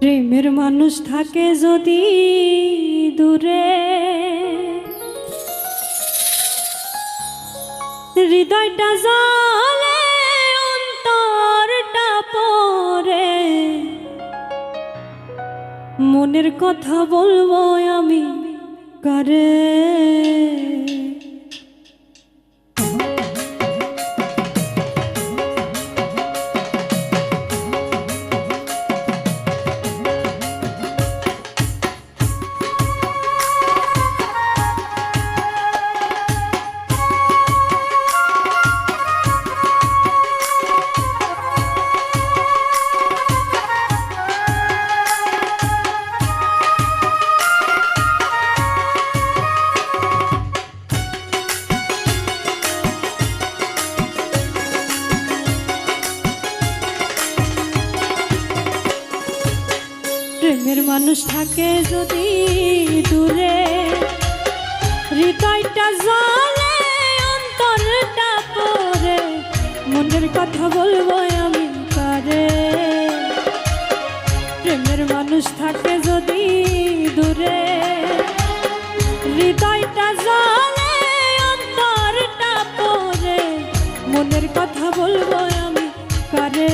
প্রেমের মানুষ থাকে যদি দূরে, হৃদয়টা জ্বলে অন্তরটা পড়ে, মনের কথা বলবো আমি কারে। প্রেমের মানুষ থাকে যদি দূরে, হৃদয়টা জ্বলে অন্তরটা পড়ে, মনের কথা বলবো আমি কারে। প্রেমের মানুষ থাকে যদি দূরে, হৃদয়টা জ্বলে অন্তরটা পড়ে, মনের কথা বলবো আমি কারে।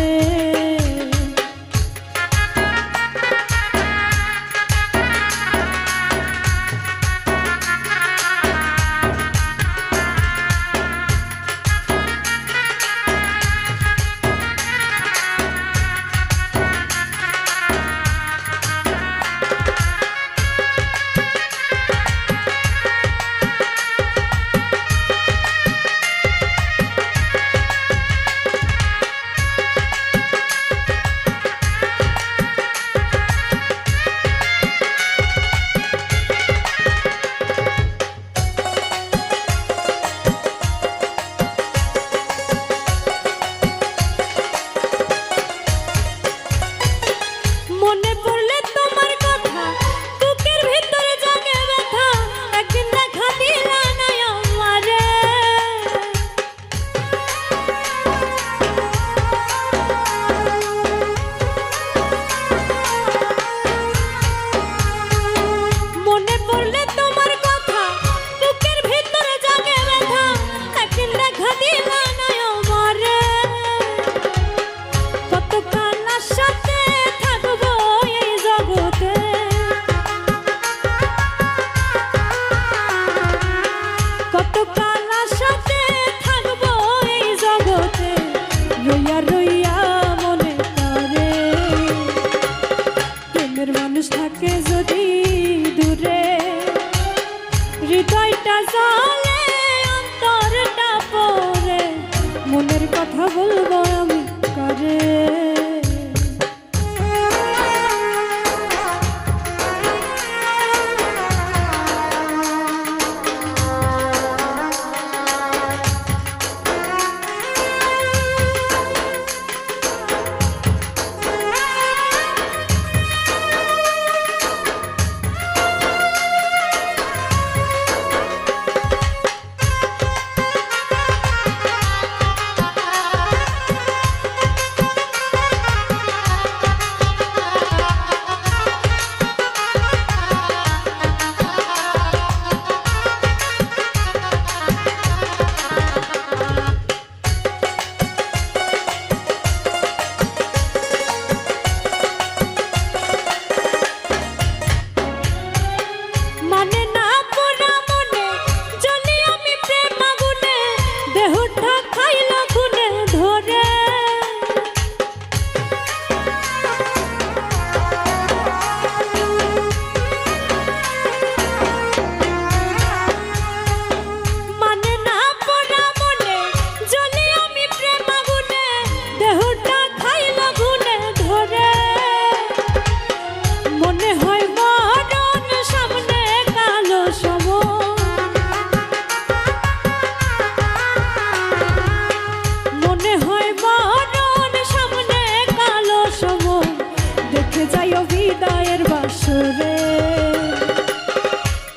হৃদয়টা জ্বলে অন্তরটা পড়ে, মনের কথা বলবো আমি কারে।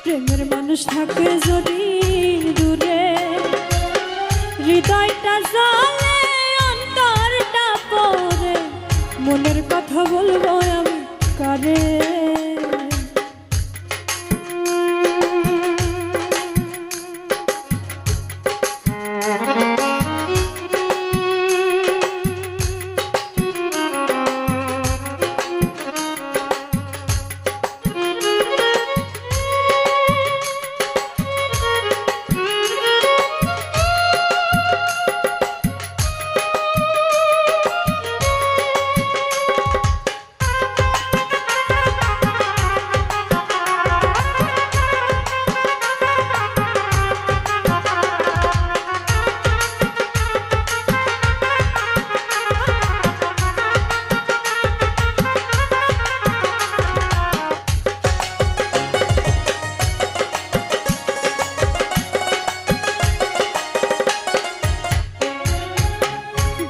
প্রেমের মানুষ থাকে যদি দূরে, হৃদয়টা জ্বলে অন্তরটা পড়ে, মনের কথা বলবো আমি করে।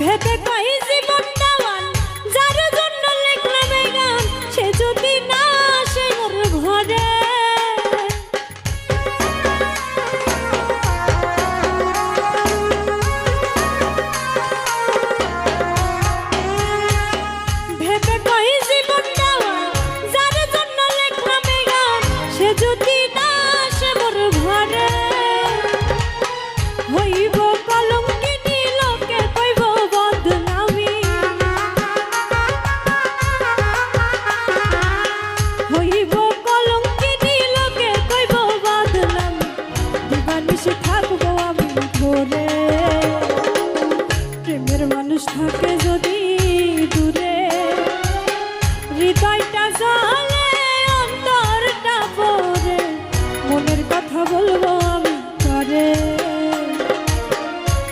ভেবে কই জীবন দেওয়ান যার জন্য লিখলাম এই গান, সে যদি না আসে মোর ঘরে। ভেবে কই জীবন দেওয়ান যার জন্য লিখলাম এই গান, সে যদি না আসে মোর ঘরে। হইব কলঙ্কিনী লোকে কইব বদনামি, হইব কলঙ্কিনী লোকে কইব বদনামি, দিবানিশি থাকবো আমি ঘরে। প্রেমের মানুষ থাকে যদি দূরে, হৃদয়টা জ্বলে অন্তরটা পড়ে, মনের কথা বলবো আমি করে।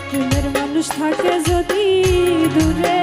প্রেমের মানুষ থাকে যদি দূরে,